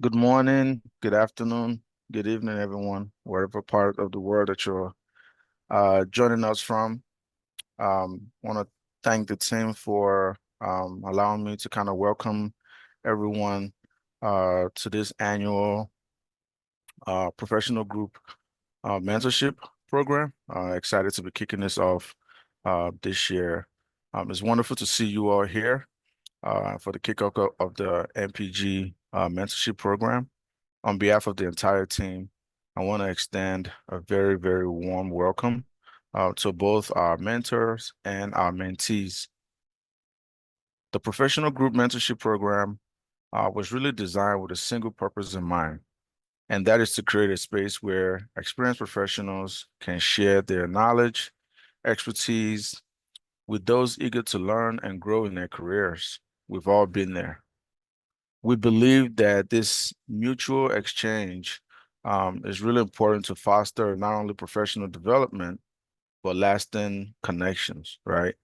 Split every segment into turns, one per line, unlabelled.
Good morning, good afternoon, good evening, everyone, wherever part of the world that you're joining us from. Want to thank the team for allowing me to kind of welcome everyone to this annual professional group mentorship program. Excited to be kicking this off this year. It's wonderful to see you all here for the kickoff of the NPG mentorship program. On behalf of the entire team, I want to extend a very, very warm welcome to both our mentors and our mentees. The professional group mentorship program was really designed with a single purpose in mind, and that is to create a space where experienced professionals can share their knowledge, expertise with those eager to learn and grow in their careers. We've all been there. We believe that this mutual exchange is really important to foster not only professional development, but lasting connections, right?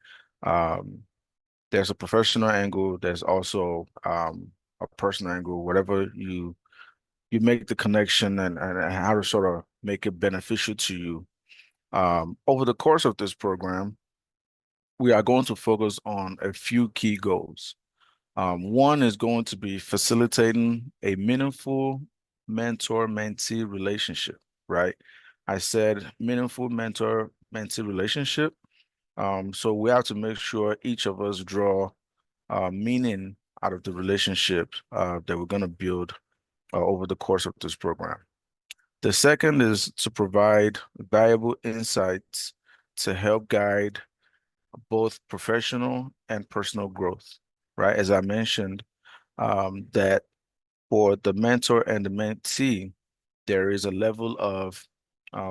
Um, there's a professional angle, there's also a personal angle, whatever you make the connection and how to sort of make it beneficial to you. Over the course of this program, we are going to focus on a few key goals. One is going to be facilitating a meaningful mentor-mentee relationship, right? I said meaningful mentor-mentee relationship. So we have to make sure each of us draw meaning out of the relationship that we're going to build over the course of this program. The second is to provide valuable insights to help guide both professional and personal growth, right? As I mentioned, that for the mentor and the mentee, there is a level of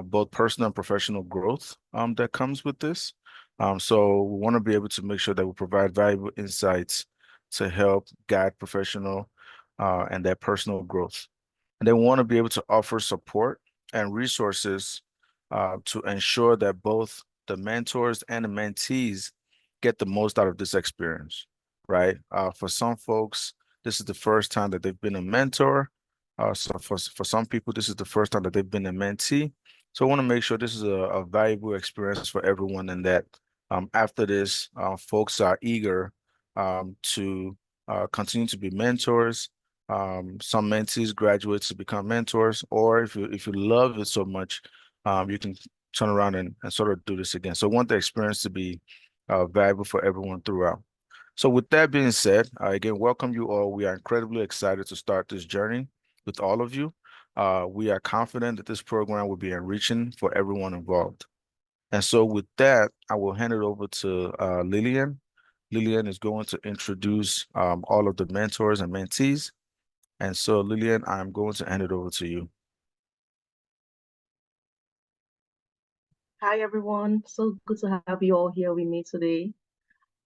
both personal and professional growth that comes with this. So we want to be able to make sure that we provide valuable insights to help guide professional and their personal growth. And they want to be able to offer support and resources to ensure that both the mentors and the mentees get the most out of this experience, right? For some folks, this is the first time that they've been a mentor. So for some people, this is the first time that they've been a mentee. So I want to make sure this is a valuable experience for everyone and that after this, folks are eager to continue to be mentors. Some mentees graduate to become mentors, or if you love it so much, you can turn around and sort of do this again. So I want the experience to be valuable for everyone throughout. So with that being said, again, welcome you all. We are incredibly excited to start this journey with all of you. We are confident that this program will be enriching for everyone involved. And so with that, I will hand it over to Lillian. Lillian is going to introduce all of the mentors and mentees. And so Lillian, I'm going to hand it over to you.
Hi, everyone. So good to have you all here with me today.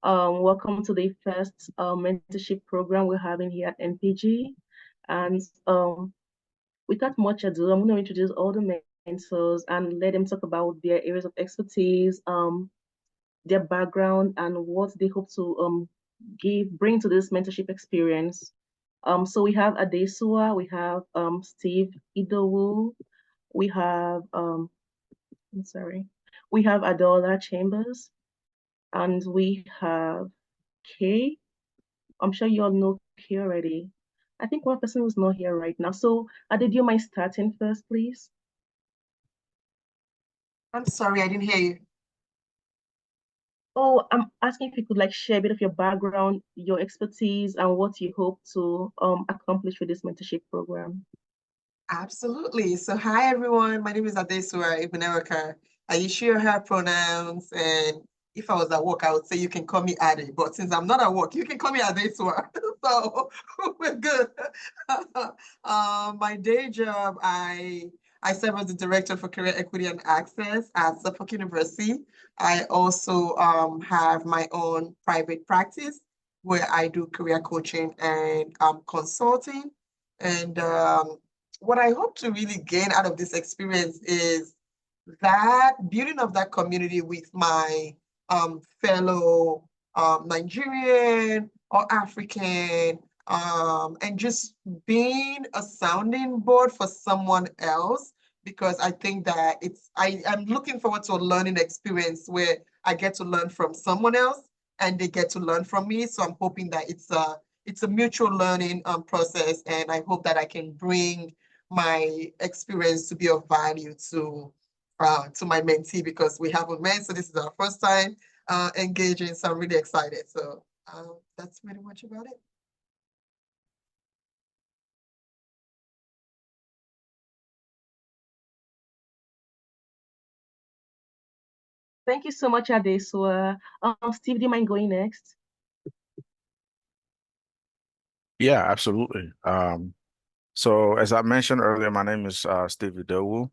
Welcome to the first mentorship program we're having here at NPG. And without much ado, I'm going to introduce all the mentors and let them talk about their areas of expertise, their background, and what they hope to bring to this mentorship experience. So we have Adesua, we have Steve Idowu, we have I'm sorry. We have Adola Chambers and we have Kay. I'm sure you all know Kay already. I think one person who's not here right now. So Ade, do you mind starting first, please?
I'm sorry, I didn't hear you.
Oh, I'm asking if you could like share a bit of your background, your expertise, and what you hope to accomplish with this mentorship program.
Absolutely. So hi everyone. My name is Adesua Ibn. I use she or her pronouns, and if I was at work, I would say you can call me Ade. But since I'm not at work, you can call me Adesua. So we're good. My day job, I serve as the Director for Career Equity and Access at Suffolk University. I also have my own private practice where I do career coaching and consulting. And what I hope to really gain out of this experience is that building of that community with my fellow Nigerian or African and just being a sounding board for someone else, because I think that I'm looking forward to a learning experience where I get to learn from someone else and they get to learn from me. So I'm hoping that it's a mutual learning process, and I hope that I can bring my experience to be of value to my mentee, because we haven't met, so this is our first time engaging, so I'm really excited. So that's pretty much about it.
Thank you so much, Adesua. Steve, do you mind going next?
Yeah, absolutely. So as I mentioned earlier, my name is Steve Idowu.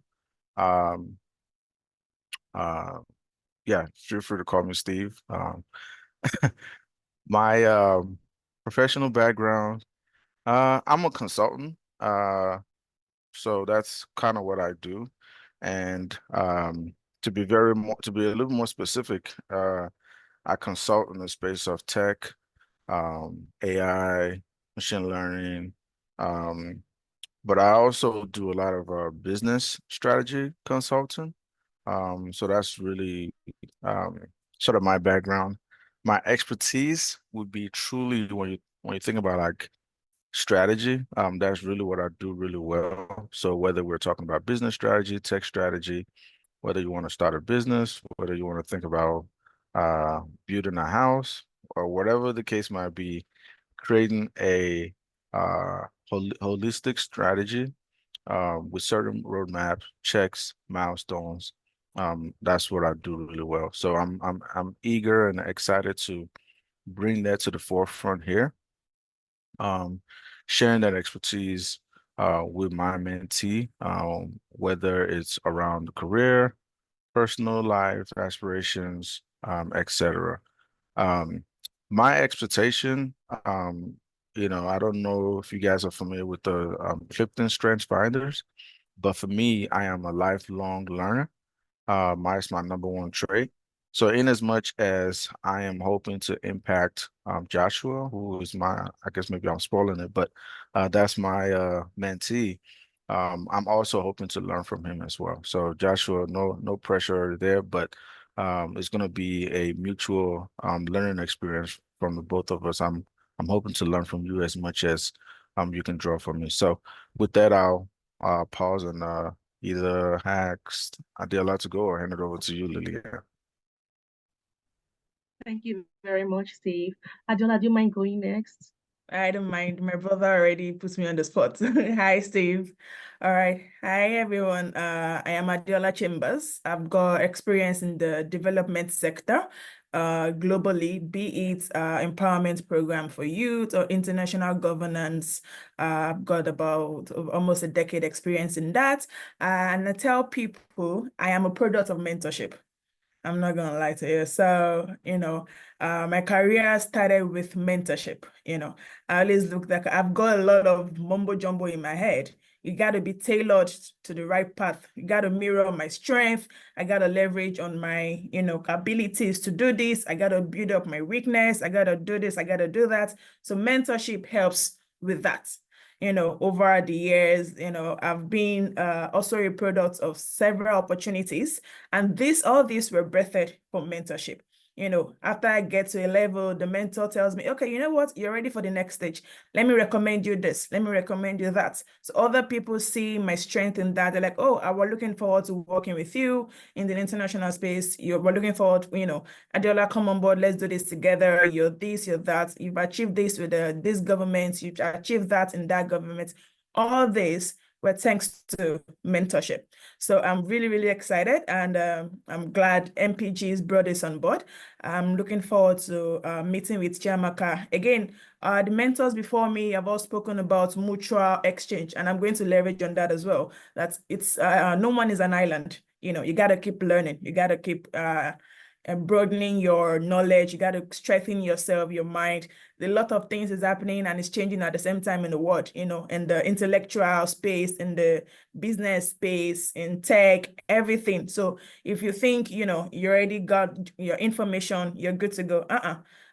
Um, uh, yeah, feel free to call me Steve. My professional background, I'm a consultant. So that's kind of what I do. And to be a little more specific, I consult in the space of tech, AI, machine learning, um, but I also do a lot of business strategy consulting. So that's really um, sort of my background. My expertise would be truly when you think about like strategy, that's really what I do really well. So whether we're talking about business strategy, tech strategy, whether you want to start a business, whether you want to think about building a house, or whatever the case might be, creating a holistic strategy with certain roadmaps, checks, milestones. That's what I do really well. So I'm eager and excited to bring that to the forefront here. Um, Sharing that expertise with my mentee, whether it's around career, personal life, aspirations, etc. Um, my expectation, I don't know if you guys are familiar with the Clifton Strengths Finders, but for me, I am a lifelong learner. It's my number one trait. So in as much as I am hoping to impact Joshua, who is I guess maybe I'm spoiling it, but that's my mentee. I'm also hoping to learn from him as well. So Joshua, no pressure there, but it's going to be a mutual learning experience from the both of us. I'm hoping to learn from you as much as you can draw from me. So with that, I'll pause and either hacks, I did a lot to go, or hand it over to you, Lillian.
Thank you very much, Steve. Adiola, do you mind going next?
I don't mind. My brother already puts me on the spot. Hi, Steve. All right. Hi, everyone. I am Adiola Chambers. I've got experience in the development sector, globally, be it empowerment program for youth or international governance. I've got about almost a decade experience in that. And I tell people I am a product of mentorship. I'm not gonna lie to you. So, my career started with mentorship. I always look like I've got a lot of mumbo jumbo in my head. You got to be tailored to the right path. You got to mirror my strength. I got to leverage on my, abilities to do this. I got to build up my weakness. I got to do this. I got to do that. So mentorship helps with that. Over the years, I've been also a product of several opportunities, and all these were birthed from mentorship. After I get to a level, the mentor tells me, okay, you know what? You're ready for the next stage. Let me recommend you this. Let me recommend you that. So other people see my strength in that. They're like, oh, I was looking forward to working with you in the international space. We're looking forward, Adiola, come on board. Let's do this together. You're this, you're that. You've achieved this with this government. You've achieved that in that government. All this were thanks to mentorship. So I'm really, really excited, and I'm glad NPG's brought this on board. I'm looking forward to meeting with Chiamaka. Again, the mentors before me have all spoken about mutual exchange, and I'm going to leverage on that as well. That it's no one is an island. You got to keep learning. You got to keep broadening your knowledge. You got to strengthen yourself, your mind. a lot of things is happening and it's changing at the same time in the world, you know, in the intellectual space, in the business space, in tech, everything. So if you think, you know, you already got your information, you're good to go.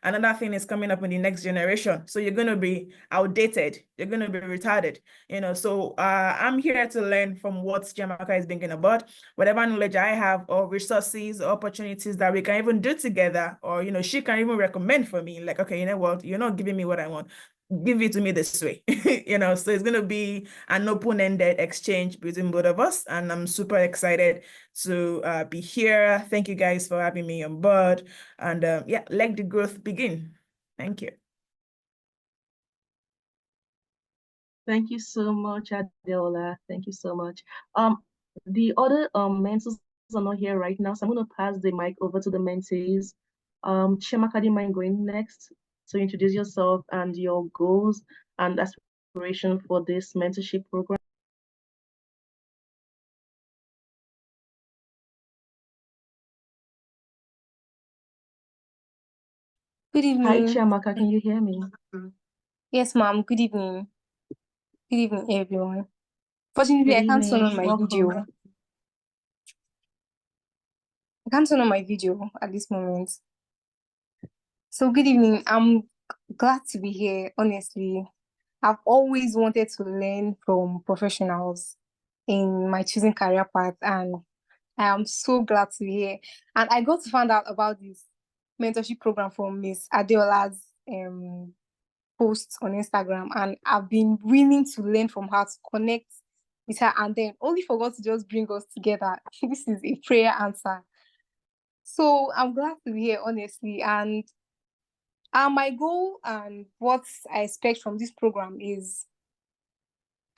Another thing is coming up in the next generation. So you're going to be outdated. You're going to be retarded, you know. So I'm here to learn from what Chiamaka is thinking about, whatever knowledge I have or resources or opportunities that we can even do together, or, you know, she can even recommend for me, like, okay, you know what, you're not giving me what I want. Give it to me this way, you know. So it's going to be an open-ended exchange between both of us. And I'm super excited to be here. Thank you guys for having me on board. And yeah, let the growth begin. Thank you.
Thank you so much, Adeola. Thank you so much. The other mentors are not here right now, so I'm going to pass the mic over to the mentees. Chiamaka, do you mind going next to introduce yourself and your goals and aspiration for this mentorship program?
Good
Hi,
evening.
Chiamaka, can you hear me?
Yes, ma'am. Good evening. Good evening, everyone. Fortunately,
Good
I can't turn on
evening.
my video.
Welcome.
I can't turn on my video at this moment. So, good evening. I'm glad to be here, honestly. I've always wanted to learn from professionals in my choosing career path, and I am so glad to be here. And I got to find out about this mentorship program from Miss Adeola's posts on Instagram, and I've been willing to learn from her, to connect with her, and then only for God to just bring us together. This is a prayer answer. So I'm glad to be here, honestly. And my goal and what I expect from this program is,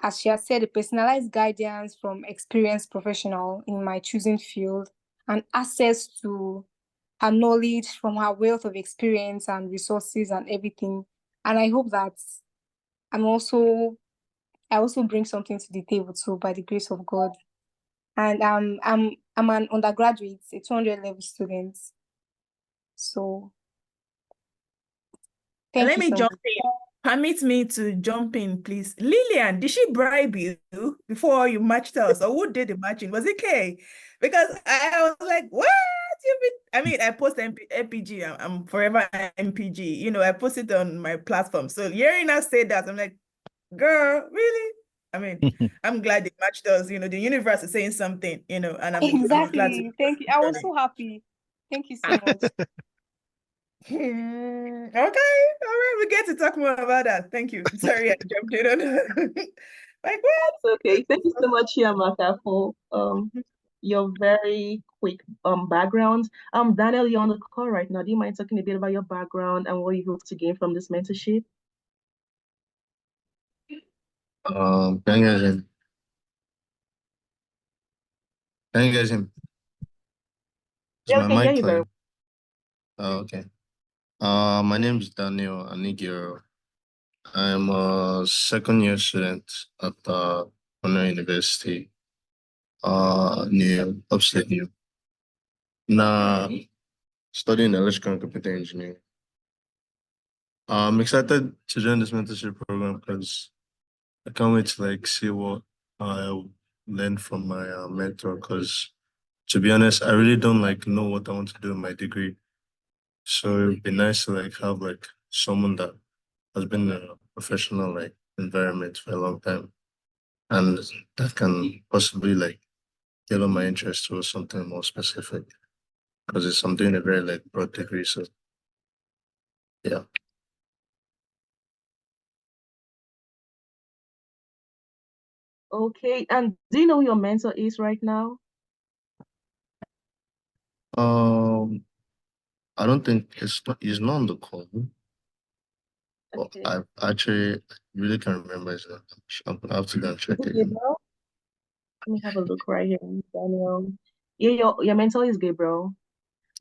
as she has said, a personalized guidance from experienced professional in my choosing field, and access to her knowledge from her wealth of experience and resources and everything. And I hope that I'm also I also bring something to the table too, by the grace of God. And I'm an undergraduate, a 200 level student. So thank
Let
you
me
so
jump
much.
in. Permit me to jump in, please. Lillian, did she bribe you before you matched us? Or who did the matching? Was it Kay? Because I was like, what? I mean, I post MPG. I'm forever MPG. You know, I post it on my platform. So hearing her say that, I'm like, girl, really? I mean, I'm glad they matched us. You know, the universe is saying something, you know, and I'm glad to
Exactly. Thank you. I was so happy. Thank you so much.
Okay, all right, we get to talk more about that. Thank you. Sorry, I jumped in on like what?
It's okay. Thank you so much, Chiamaka, for your very quick background. Daniel, you're on the call right now. Do you mind talking a bit about your background and what you hope to gain from this mentorship?
Can you guys hear me? Can you guys hear me? Is
Yeah, we
my
can hear
mic
you very
clear? Oh, okay. My name is Daniel Anigiro. I'm a second year student at Cornell University, near upstate New. Now, studying electrical and computer engineering. I'm excited to join this mentorship program because I can't wait to like see what I learn from my mentor. Because to be honest, I really don't like know what I want to do in my degree. So it'd be nice to like have like someone that has been in a professional like environment for a long time and that can possibly like tailor my interest towards something more specific because it's I'm doing a very like broad degree. So yeah.
Okay. And do you know who your mentor is right now?
Um I don't think he's not on the call, but
Okay.
I actually really can't remember his name. I'm gonna have to go and check
Is it
again.
Gabriel? Let me have a look right here, Daniel. Yeah, your mentor is Gabriel.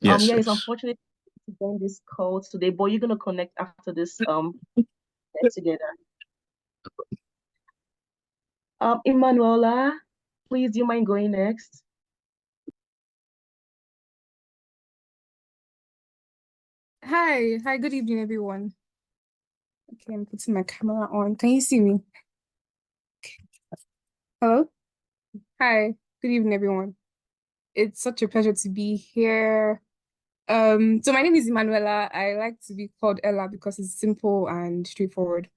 Yes,
Yeah, it's
yes.
unfortunate to join this call today, but you're gonna connect after this get together. Emanuela, please, do you mind going next?
Hi, good evening, everyone.
Okay, I'm putting my camera on. Can you see me? Hello? Hi. Good evening, everyone. It's such a pleasure to be here. So my name is Emanuela. I like to be called Ella because it's simple and straightforward.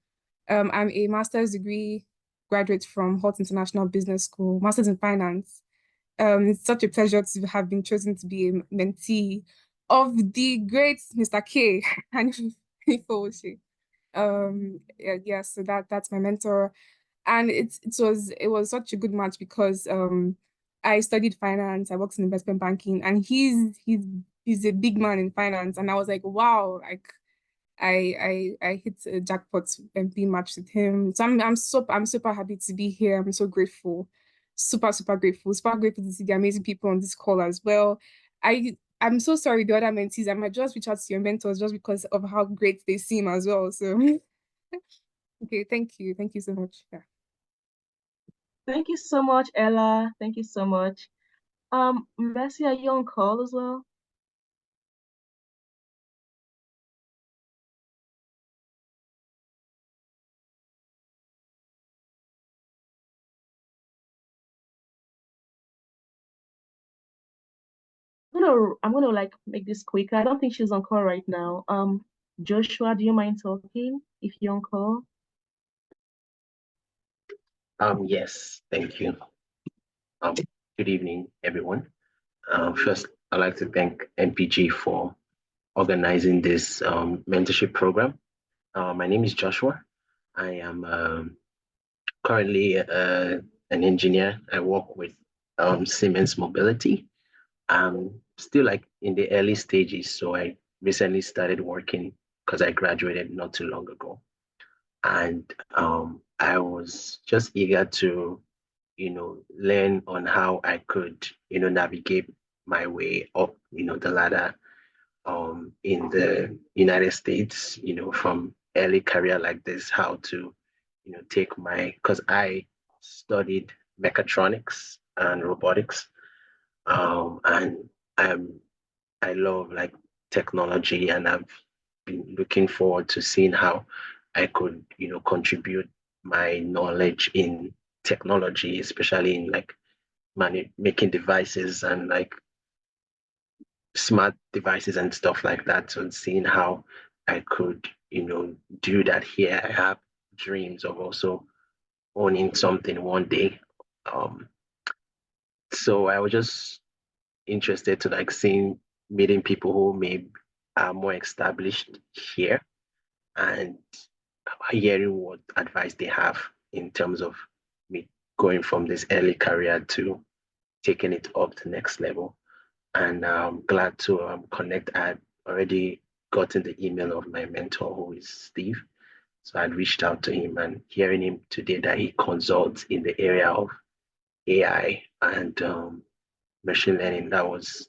I'm a master's degree graduate from Hult International Business School, master's in finance. It's such a pleasure to have been chosen to be a mentee of the great Mr. K and Ifowoshi. Yeah, so that's my mentor. And it was such a good match because I studied finance, I worked in investment banking, and he's a big man in finance. And I was like, wow, like I hit a jackpot and being matched with him. So I'm super happy to be here. I'm so grateful. Super grateful. Super grateful to see the amazing people on this call as well. I'm so sorry the other mentees. I might just reach out to your mentors just because of how great they seem as well. So okay, thank you. Thank you so much. Yeah.
Thank you so much, Ella. Thank you so much. Mercy, are you on call as well? I'm gonna like make this quicker. I don't think she's on call right now. Joshua, do you mind talking if you're on call?
Yes, thank you. Good evening, everyone. First, I'd like to thank NPG for organizing this mentorship program. My name is Joshua. I am currently an engineer. I work with Siemens Mobility. I'm still like in the early stages, so I recently started working because I graduated not too long ago. And I was just eager to learn on how I could, navigate my way up, the ladder in the United States, from early career like this, how to, take because I studied mechatronics and robotics, and I'm, I love like technology, and I've been looking forward to seeing how I could, contribute my knowledge in technology, especially in like making devices and like smart devices and stuff like that. So seeing how I could, do that here. I have dreams of also owning something one day. Um, so I was just interested to like meeting people who may are more established here and hearing what advice they have in terms of me going from this early career to taking it up to next level. And I'm glad to connect. I've already gotten the email of my mentor, who is Steve. So I'd reached out to him, and hearing him today that he consults in the area of AI and machine learning, I was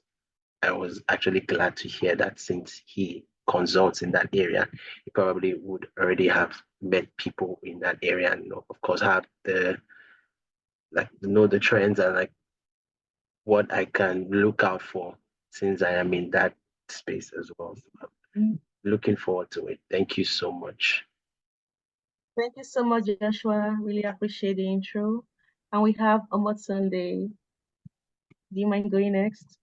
actually glad to hear that since he consults in that area, he probably would already have met people in that area and of course have the like know the trends and like what I can look out for since I am in that space as well. So I'm looking forward to it. Thank you so much.
Thank you so much, Joshua. Really appreciate the intro. And we have Ahmad Sunday. Do you mind going next?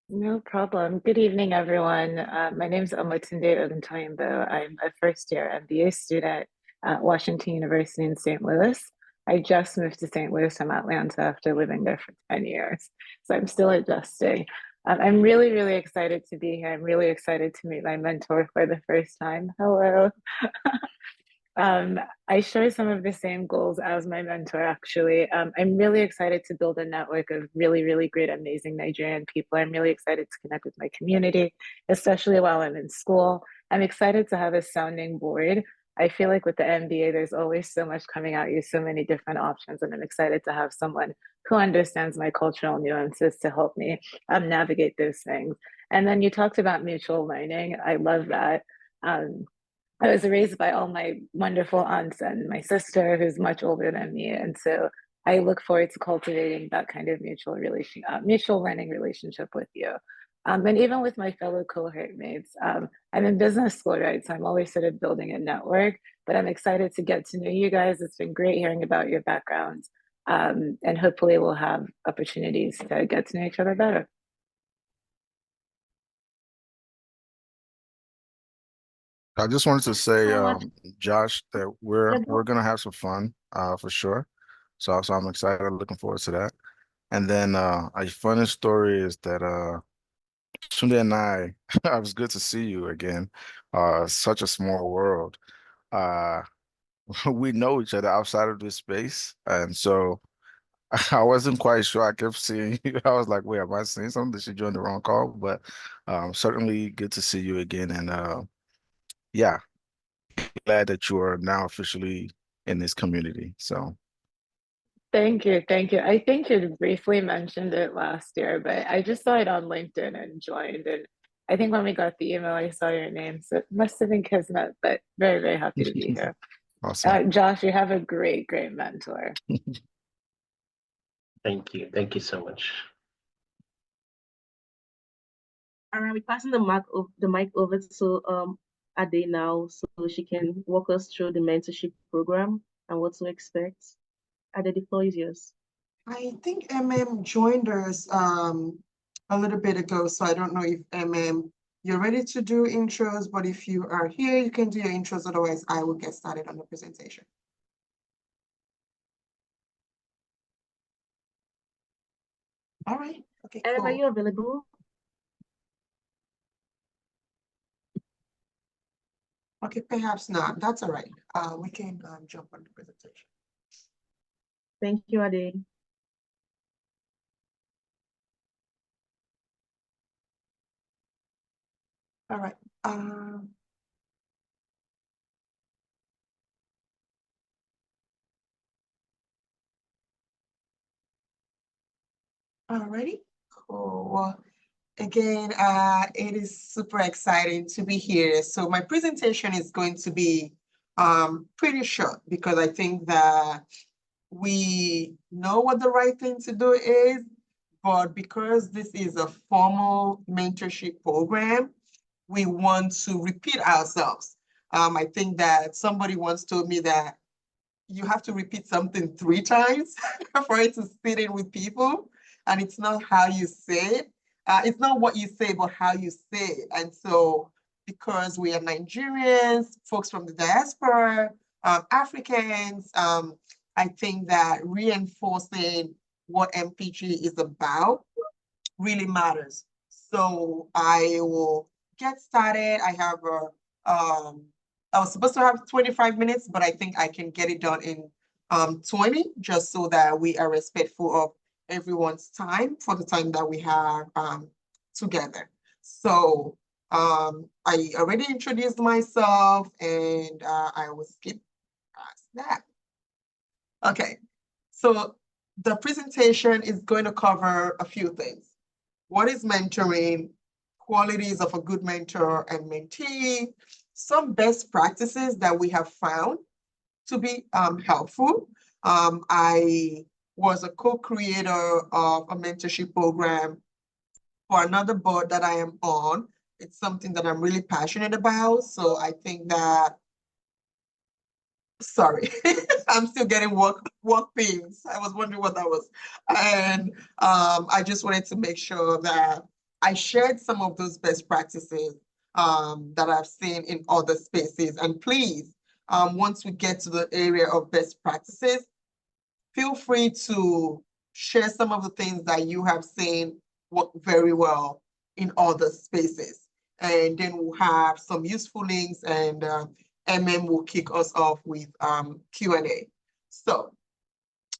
No problem. Good evening, everyone. My name is Omotunde Oguntoyinbo. I'm a first-year MBA student at Washington University in St. Louis. I just moved to St. Louis from Atlanta after living there for 10 years, so I'm still adjusting. I'm really, really excited to be here. I'm really excited to meet my mentor for the first time. Hello. I share some of the same goals as my mentor, actually. I'm really excited to build a network of really, really great, amazing Nigerian people. I'm really excited to connect with my community, especially while I'm in school. I'm excited to have a sounding board. I feel like with the MBA, there's always so much coming at you, so many different options, and I'm excited to have someone who understands my cultural nuances to help me navigate those things. And then you talked about mutual learning. I love that. I was raised by all my wonderful aunts and my sister, who's much older than me, and so I look forward to cultivating that kind of mutual learning relationship with you. And even with my fellow cohort mates. I'm in business school, right? So I'm always sort of building a network, but I'm excited to get to know you guys. It's been great hearing about your backgrounds. And hopefully we'll have opportunities to get to know each other better.
I just wanted to say,
so much.
Josh, that
Yeah,
we're gonna have some fun, for sure. So I'm excited, looking forward to that. And then a funny story is that Tunde and I, it was good to see you again. Such a small world. Uh, we know each other outside of this space, and so I wasn't quite sure. I kept seeing you. I was like, wait, am I seeing something? Did she join the wrong call? But certainly good to see you again. And yeah, glad that you are now officially in this community. So
Thank you. Thank you. I think you briefly mentioned it last year, but I just saw it on LinkedIn and joined. And I think when we got the email, I saw your name. So it must have been Kismet, but very, very happy to be here.
awesome.
Josh, you have a great, great mentor.
Thank you. Thank you so much.
All right, we're passing the mic over to Ade now, so she can walk us through the mentorship program and what to expect. Ade, the floor is yours.
I think MM joined us a little bit ago, so I don't know if MM, you're ready to do intros, but if you are here, you can do your intros. Otherwise, I will get started on the presentation. All right. Okay,
Ed, are
cool.
you available?
Okay, perhaps not. That's all right. We can jump on the presentation.
Thank you, Ade.
All right. Alrighty, cool. Well, again, it is super exciting to be here. So my presentation is going to be pretty short because I think that we know what the right thing to do is, but because this is a formal mentorship program, we want to repeat ourselves. I think that somebody once told me that you have to repeat something 3 times for it to sit in with people. And it's not how you say it. It's not what you say, but how you say it. And so because we are Nigerians, folks from the diaspora, Africans, I think that reinforcing what MPG is about really matters. So I will get started. I was supposed to have 25 minutes, but I think I can get it done in 20, just so that we are respectful of everyone's time for the time that we have together. So I already introduced myself, and I will skip past that. Okay, so the presentation is going to cover a few things. What is mentoring? Qualities of a good mentor and mentee, some best practices that we have found to be helpful. I was a co-creator of a mentorship program for another board that I am on. It's something that I'm really passionate about. So I think that, sorry, I'm still getting work pains. I was wondering what that was. And I just wanted to make sure that I shared some of those best practices that I've seen in other spaces. And please, once we get to the area of best practices, feel free to share some of the things that you have seen work very well in other spaces. And then we'll have some useful links, and MM will kick us off with Q&A. So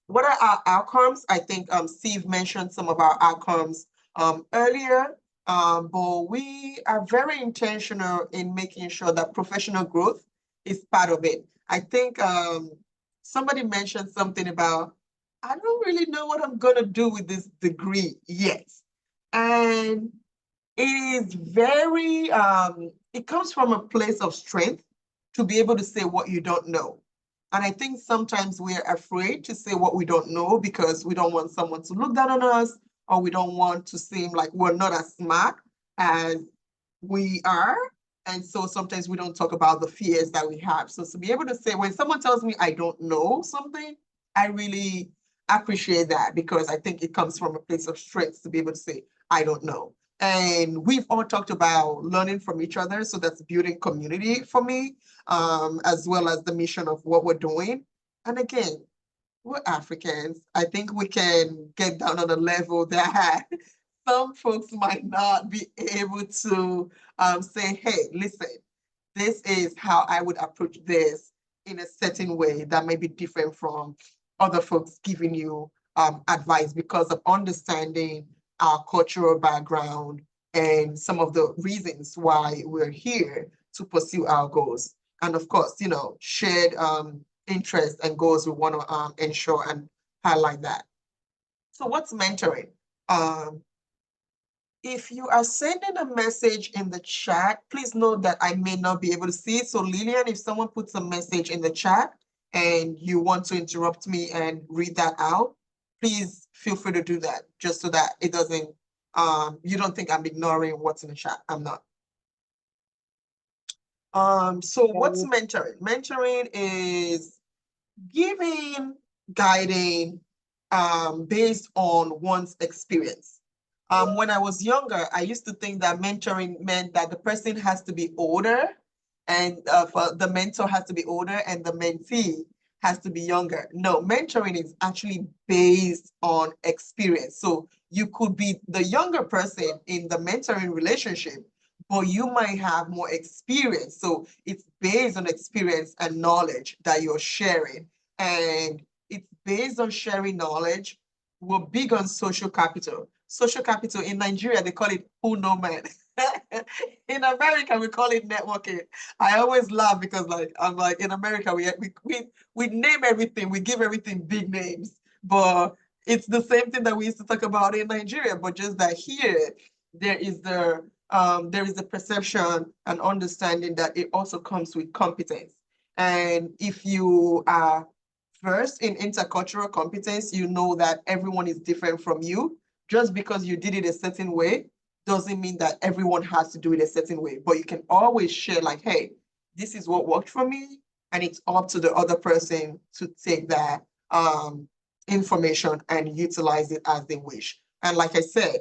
what are our outcomes? I think Steve mentioned some of our outcomes earlier, but we are very intentional in making sure that professional growth is part of it. I think somebody mentioned something about, I don't really know what I'm gonna do with this degree yet. And it is very, it comes from a place of strength to be able to say what you don't know. And I think sometimes we're afraid to say what we don't know because we don't want someone to look down on us, or we don't want to seem like we're not as smart as we are. And so sometimes we don't talk about the fears that we have. So to be able to say, when someone tells me I don't know something, I really appreciate that, because I think it comes from a place of strength to be able to say, I don't know. And we've all talked about learning from each other. So that's building community for me, as well as the mission of what we're doing. And again, we're Africans. I think we can get down on a level that some folks might not be able to say, hey, listen, this is how I would approach this in a certain way that may be different from other folks giving you advice, because of understanding our cultural background and some of the reasons why we're here to pursue our goals. And of course, you know, shared interests and goals we want to ensure and highlight that. So what's mentoring? If you are sending a message in the chat, please note that I may not be able to see it. So Lillian, if someone puts a message in the chat and you want to interrupt me and read that out, please feel free to do that, just so that it doesn't, you don't think I'm ignoring what's in the chat. I'm not. So what's mentoring? Mentoring is giving, guiding, based on one's experience. When I was younger, I used to think that mentoring meant that the person has to be older, and for the mentor has to be older and the mentee has to be younger. No, mentoring is actually based on experience. So you could be the younger person in the mentoring relationship, but you might have more experience. So it's based on experience and knowledge that you're sharing. And it's based on sharing knowledge. We're big on social capital. Social capital in Nigeria, they call it who know man. In America, we call it networking. I always laugh because I'm like, in America, we name everything, we give everything big names, but it's the same thing that we used to talk about in Nigeria, but just that here, there is the perception and understanding that it also comes with competence. And if you are first in intercultural competence, you know that everyone is different from you. Just because you did it a certain way doesn't mean that everyone has to do it a certain way, but you can always share like, hey, this is what worked for me, and it's up to the other person to take that information and utilize it as they wish. And like I said,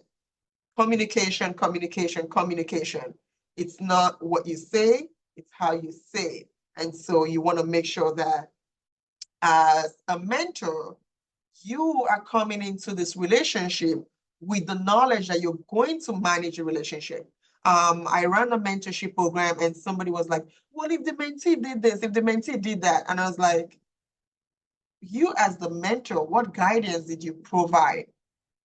communication, communication, communication. It's not what you say, it's how you say it. And so you want to make sure that as a mentor, you are coming into this relationship with the knowledge that you're going to manage a relationship. I ran a mentorship program and somebody was like, well, if the mentee did this, if the mentee did that. And I was like, you as the mentor, what guidance did you provide?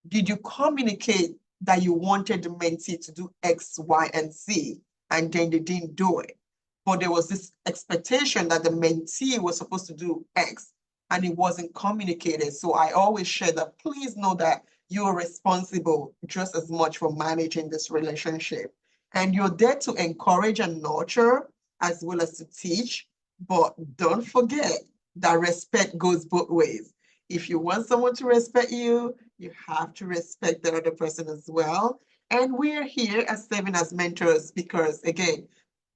Did you communicate that you wanted the mentee to do X, Y, and Z, and then they didn't do it? But there was this expectation that the mentee was supposed to do X, and it wasn't communicated. So I always share that, please know that you're responsible just as much for managing this relationship. And you're there to encourage and nurture as well as to teach. But don't forget that respect goes both ways. If you want someone to respect you, you have to respect the other person as well. And we're here as serving as mentors because, again,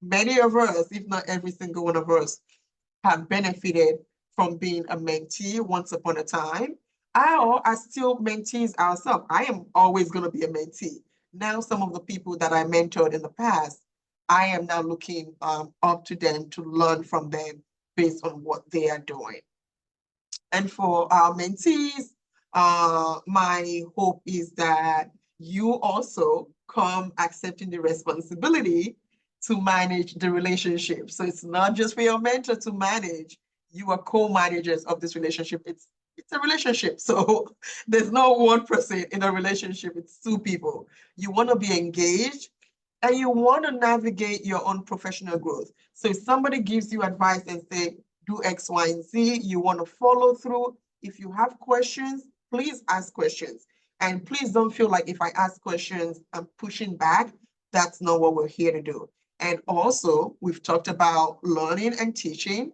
many of us, if not every single one of us, have benefited from being a mentee once upon a time. I are still mentees ourselves. I am always going to be a mentee. Now, some of the people that I mentored in the past, I am now looking up to them to learn from them based on what they are doing. And for our mentees, my hope is that you also come accepting the responsibility to manage the relationship. So it's not just for your mentor to manage, you are co-managers of this relationship. It's a relationship. So there's no one person in a relationship, it's two people. You want to be engaged and you want to navigate your own professional growth. So if somebody gives you advice and say, do X, Y, and Z, you want to follow through. If you have questions, please ask questions. And please don't feel like if I ask questions, I'm pushing back. That's not what we're here to do. And also, we've talked about learning and teaching.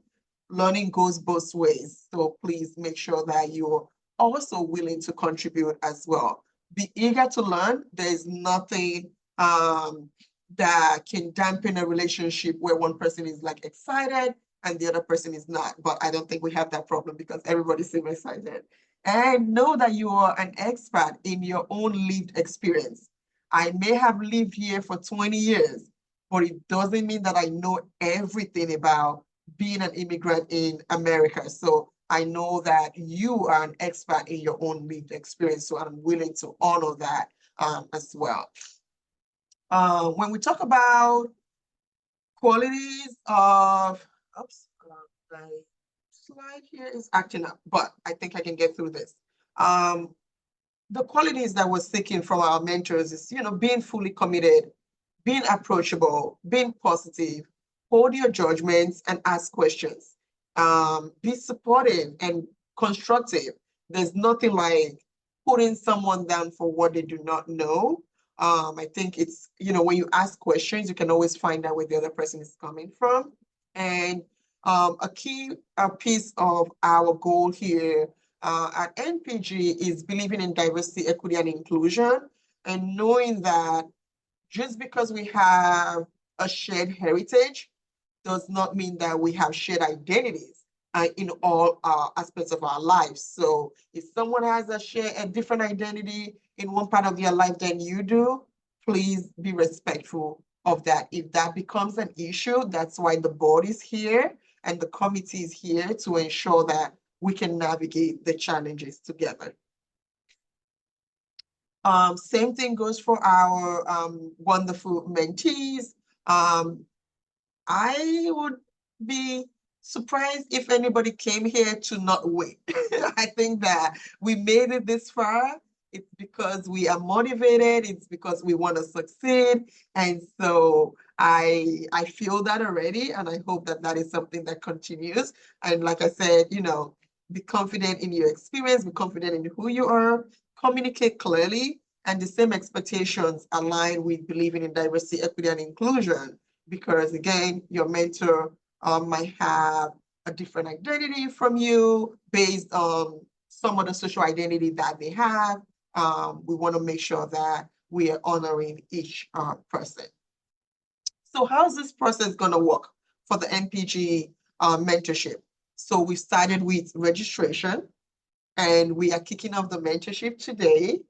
Learning goes both ways. So please make sure that you're also willing to contribute as well. Be eager to learn. There's nothing that can dampen a relationship where one person is like excited and the other person is not. But I don't think we have that problem because everybody's so excited. And know that you are an expert in your own lived experience. I may have lived here for 20 years, but it doesn't mean that I know everything about being an immigrant in America. So I know that you are an expert in your own lived experience. So I'm willing to honor that as well. When we talk about qualities of, oops, my slide here is acting up, but I think I can get through this. The qualities that we're seeking from our mentors is, being fully committed, being approachable, being positive, hold your judgments and ask questions. Be supportive and constructive. There's nothing like putting someone down for what they do not know. I think it's, when you ask questions, you can always find out where the other person is coming from. And a key piece of our goal here at NPG is believing in diversity, equity, and inclusion, and knowing that just because we have a shared heritage does not mean that we have shared identities in all aspects of our lives. So if someone has a different identity in one part of their life than you do, please be respectful of that. If that becomes an issue, that's why the board is here and the committee is here to ensure that we can navigate the challenges together. Same thing goes for our wonderful mentees. I would be surprised if anybody came here to not win. I think that we made it this far. It's because we are motivated. It's because we want to succeed. And so I feel that already. And I hope that that is something that continues. And like I said, be confident in your experience, be confident in who you are, communicate clearly, and the same expectations align with believing in diversity, equity, and inclusion. Because again, your mentor might have a different identity from you based on some of the social identity that they have. We want to make sure that we are honoring each person. So how's this process going to work for the NPG mentorship? So we started with registration and we are kicking off the mentorship today.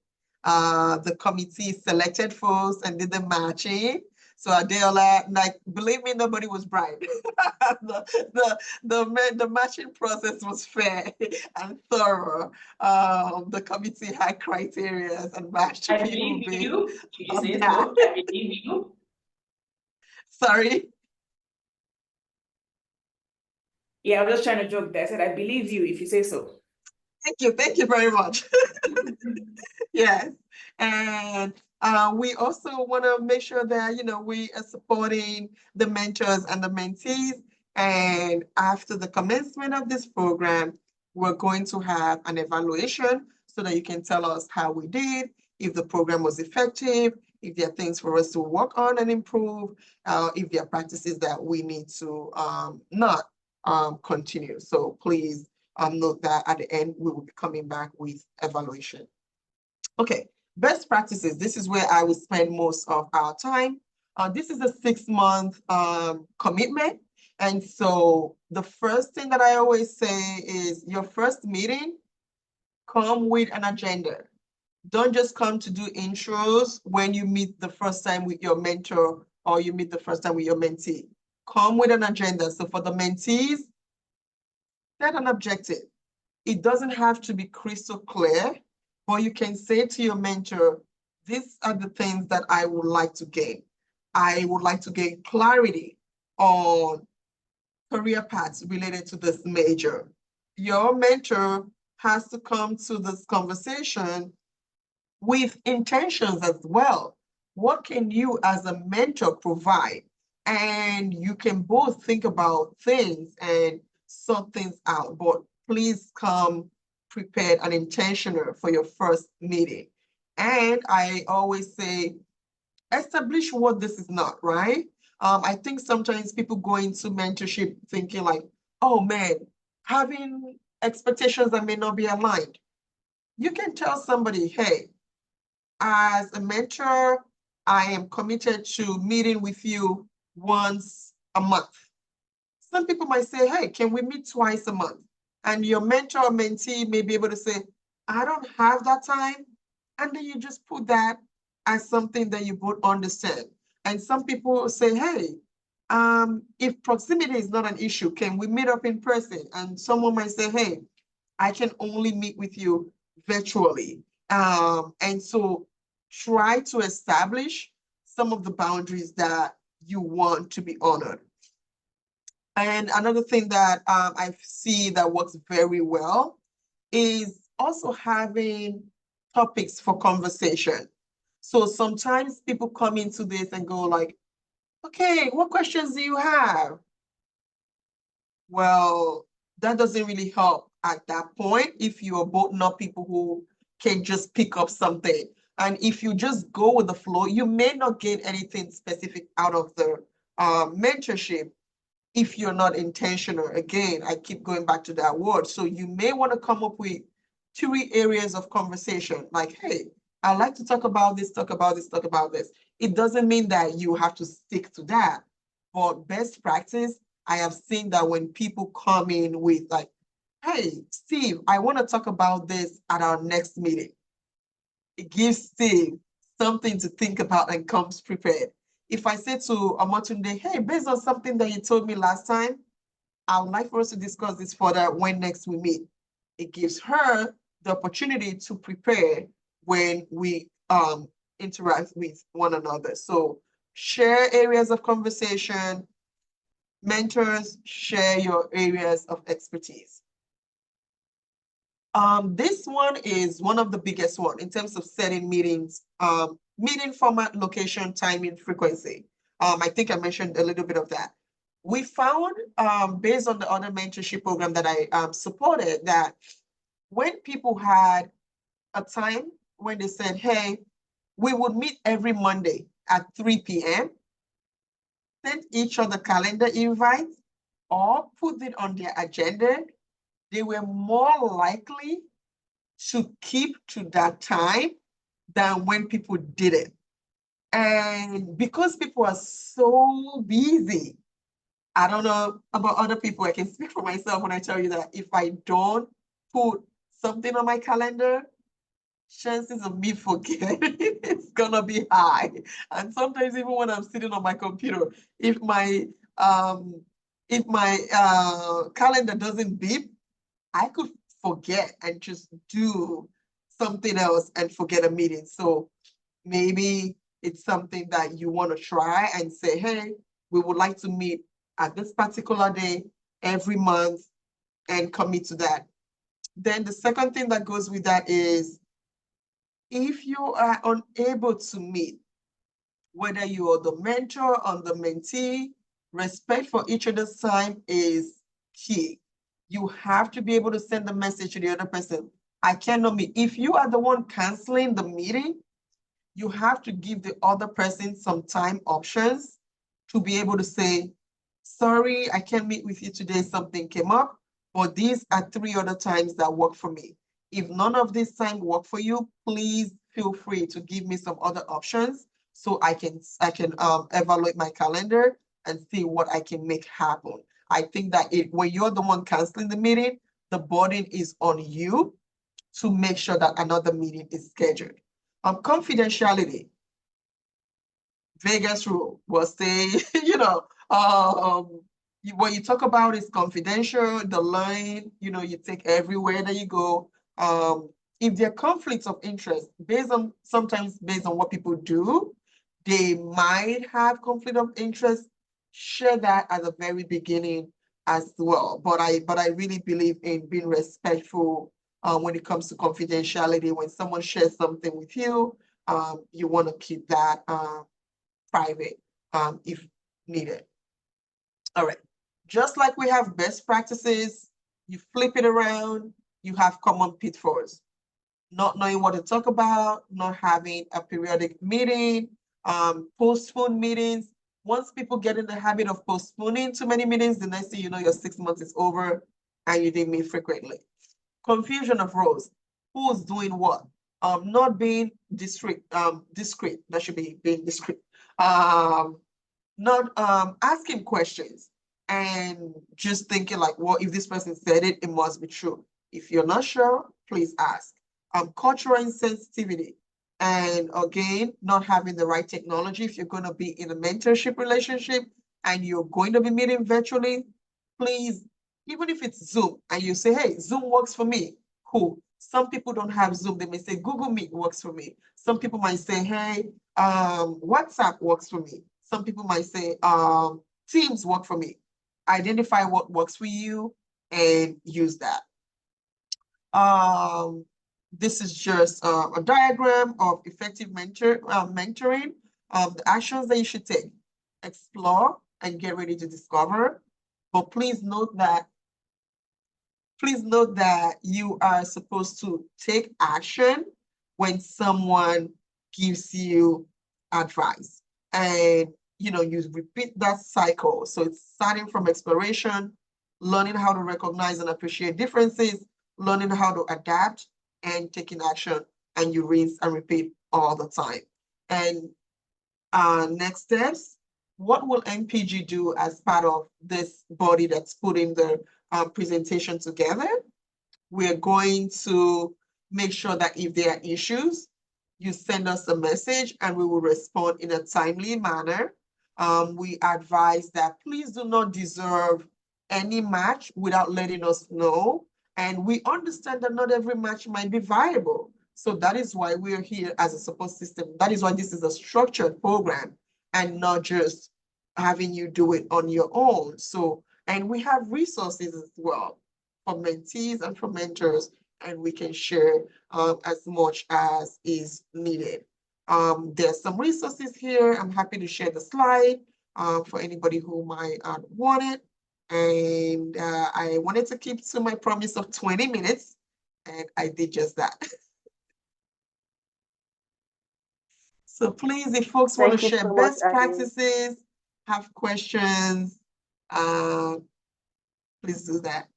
The committee selected folks and did the matching. So Adeola, like, believe me, nobody was bribed. the matching process was fair and thorough. The committee had criteria and matched
I
people
believe
based
you. Did you
on
say
that.
so? I believe you.
Sorry?
Yeah, I was just trying to joke there. I said, I believe you if you say so.
Thank you very much. Yes, and we also want to make sure that, we are supporting the mentors and the mentees. And after the commencement of this program, we're going to have an evaluation so that you can tell us how we did, if the program was effective, if there are things for us to work on and improve, if there are practices that we need to not continue. So please note that at the end, we will be coming back with evaluation. Okay, best practices. This is where I will spend most of our time. This is a 6-month commitment. And so the first thing that I always say is your first meeting, come with an agenda. Don't just come to do intros when you meet the first time with your mentor or you meet the first time with your mentee. Come with an agenda. So for the mentees, set an objective. It doesn't have to be crystal clear, but you can say to your mentor, these are the things that I would like to gain. I would like to gain clarity on career paths related to this major. Your mentor has to come to this conversation with intentions as well. What can you as a mentor provide? And you can both think about things and sort things out, but please come prepared and intentional for your first meeting. And I always say, establish what this is not, right? I think sometimes people go into mentorship thinking like, oh man, having expectations that may not be aligned. You can tell somebody, hey, as a mentor, I am committed to meeting with you once a month. Some people might say, hey, can we meet twice a month? And your mentor or mentee may be able to say, I don't have that time. And then you just put that as something that you both understand. And some people say, hey, if proximity is not an issue, can we meet up in person? And someone might say, hey, I can only meet with you virtually. And so try to establish some of the boundaries that you want to be honored. And another thing that I see that works very well is also having topics for conversation. So sometimes people come into this and go like, okay, what questions do you have? Well, that doesn't really help at that point if you are both not people who can just pick up something. And if you just go with the flow, you may not get anything specific out of the mentorship if you're not intentional. Again, I keep going back to that word. So you may want to come up with 3 areas of conversation, like, hey, I like to talk about this, talk about this, talk about this. It doesn't mean that you have to stick to that. But best practice, I have seen that when people come in with like, hey, Steve, I want to talk about this at our next meeting. It gives Steve something to think about and comes prepared. If I say to Amatunde, hey, based on something that you told me last time, I would like for us to discuss this further when next we meet. It gives her the opportunity to prepare when we interact with one another. So share areas of conversation. Mentors, share your areas of expertise. This one is one of the biggest one in terms of setting meetings, meeting format, location, timing, frequency. I think I mentioned a little bit of that. We found, based on the other mentorship program that I supported, that when people had a time when they said, hey, we would meet every Monday at 3 p.m., send each other calendar invites or put it on their agenda, they were more likely to keep to that time than when people didn't. And because people are so busy, I don't know about other people, I can speak for myself when I tell you that if I don't put something on my calendar, chances of me forgetting it's gonna be high. And sometimes even when I'm sitting on my computer, if my calendar doesn't beep, I could forget and just do something else and forget a meeting. So maybe it's something that you want to try and say, hey, we would like to meet at this particular day every month and commit to that. Then the second thing that goes with that is if you are unable to meet, whether you are the mentor or the mentee, respect for each other's time is key. You have to be able to send a message to the other person. I cannot meet. If you are the one canceling the meeting, you have to give the other person some time options to be able to say, sorry, I can't meet with you today, something came up, but these are 3 other times that work for me. If none of these times work for you, please feel free to give me some other options so I can evaluate my calendar and see what I can make happen. I think that when you're the one canceling the meeting, the burden is on you to make sure that another meeting is scheduled. Confidentiality. Vegas rule will say, what you talk about is confidential. The line, you take everywhere that you go. If there are conflicts of interest, sometimes based on what people do, they might have conflict of interest. Share that at the very beginning as well. But I really believe in being respectful when it comes to confidentiality. When someone shares something with you, you want to keep that private if needed. All right. Just like we have best practices, you flip it around, you have common pitfalls. Not knowing what to talk about, not having a periodic meeting, postpone meetings. Once people get in the habit of postponing too many meetings, the next thing you know, your 6 months is over and you didn't meet frequently. Confusion of roles. Who's doing what? not being discreet, that should be being discreet, not asking questions and just thinking like, well, if this person said it, it must be true. If you're not sure, please ask. Cultural insensitivity. And again, not having the right technology. If you're going to be in a mentorship relationship and you're going to be meeting virtually, please, even if it's Zoom and you say, hey, Zoom works for me, cool. Some people don't have Zoom. They may say Google Meet works for me. Some people might say, hey, WhatsApp works for me. Some people might say Teams work for me. Identify what works for you and use that. This is just a diagram of effective mentoring. The actions that you should take: explore and get ready to discover. But please note that you are supposed to take action when someone gives you advice. And you repeat that cycle. So it's starting from exploration, learning how to recognize and appreciate differences, learning how to adapt, and taking action. And you rinse and repeat all the time. And next steps: what will NPG do as part of this body that's putting the presentation together? We're going to make sure that if there are issues, you send us a message and we will respond in a timely manner. We advise that please do not deserve any match without letting us know. And we understand that not every match might be viable. So that is why we're here as a support system. That is why this is a structured program and not just having you do it on your own. So, and we have resources as well for mentees and for mentors, and we can share as much as is needed. There's some resources here. I'm happy to share the slide for anybody who might want it. And I wanted to keep to my promise of 20 minutes, and I did just that. So please, if folks want to share
so
best
much, Ade.
practices, have questions, please do that.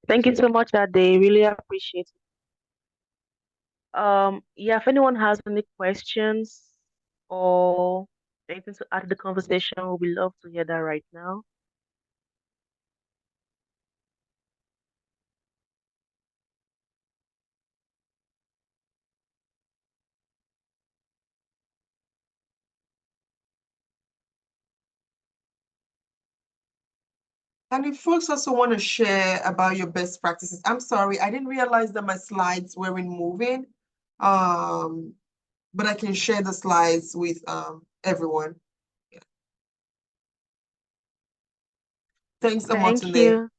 Thank you so much, Ade. Really appreciate it. Yeah, if anyone has any questions or anything to add to the conversation, we would love to hear that right now.
And if folks also want to share about your best practices, I'm sorry, I didn't realize that my slides weren't moving. But I can share the slides with everyone. Yeah. Thanks so much,
Thank you.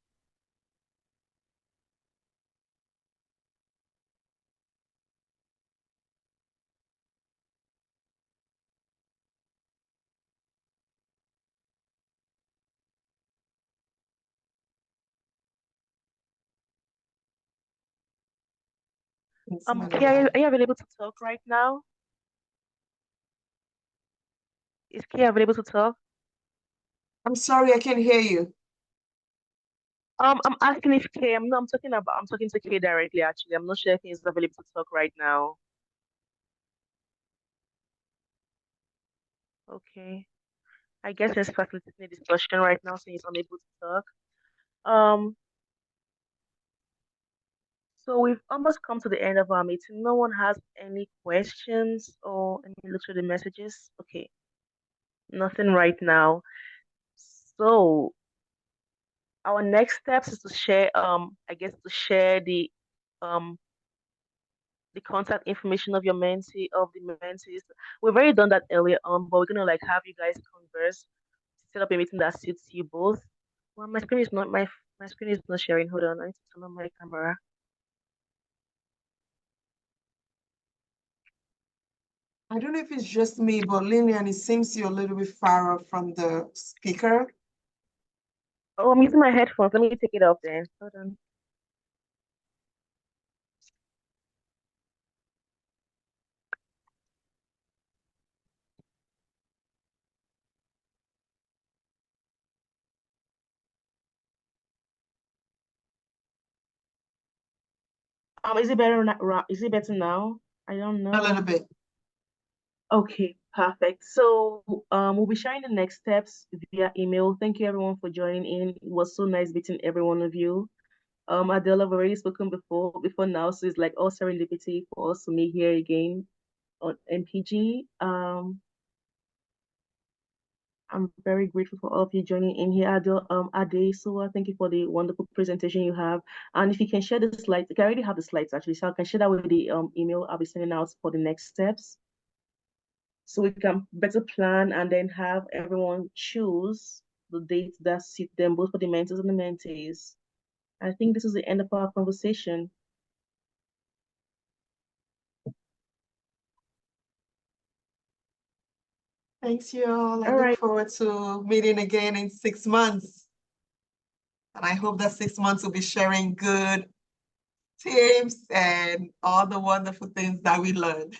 Kay, are you available to talk right now? Is Kay available to talk?
I'm sorry, I can't hear you.
I'm asking if Kay, I'm talking to Kay directly actually. I'm not sure if he's available to talk right now. Okay. I guess he's facilitating a discussion right now, so he's unable to talk. So we've almost come to the end of our meeting. No one has any questions or any look through the messages? Okay. Nothing right now. So our next steps is to share I guess to share um the contact information of your mentee of the mentees. We've already done that earlier on, but we're gonna like have you guys converse, set up a meeting that suits you both. Well, my screen is not sharing. Hold on, I need to turn on my camera.
I don't know if it's just me, but Lillian, it seems you're a little bit far off from the speaker.
Oh, I'm using my headphones. Let me take it off then. Hold on. Is it better now? Is it better now? I don't
A little
know.
bit.
Okay, perfect. So we'll be sharing the next steps via email. Thank you everyone for joining in. It was so nice meeting every one of you. Adele, I've already spoken before now, so it's like all serendipity for us to meet here again on NPG. I'm very grateful for all of you joining in here. Adele, Ade, Suwa, thank you for the wonderful presentation you have. And if you can share the slides, I already have the slides actually, so I can share that with the email I'll be sending out for the next steps. So we can better plan and then have everyone choose the dates that suit them, both for the mentors and the mentees. I think this is the end of our conversation.
Thanks, you all. I
All
look
right.
forward to meeting again in 6 months. And I hope that 6 months will be sharing good tips and all the wonderful things that we learned.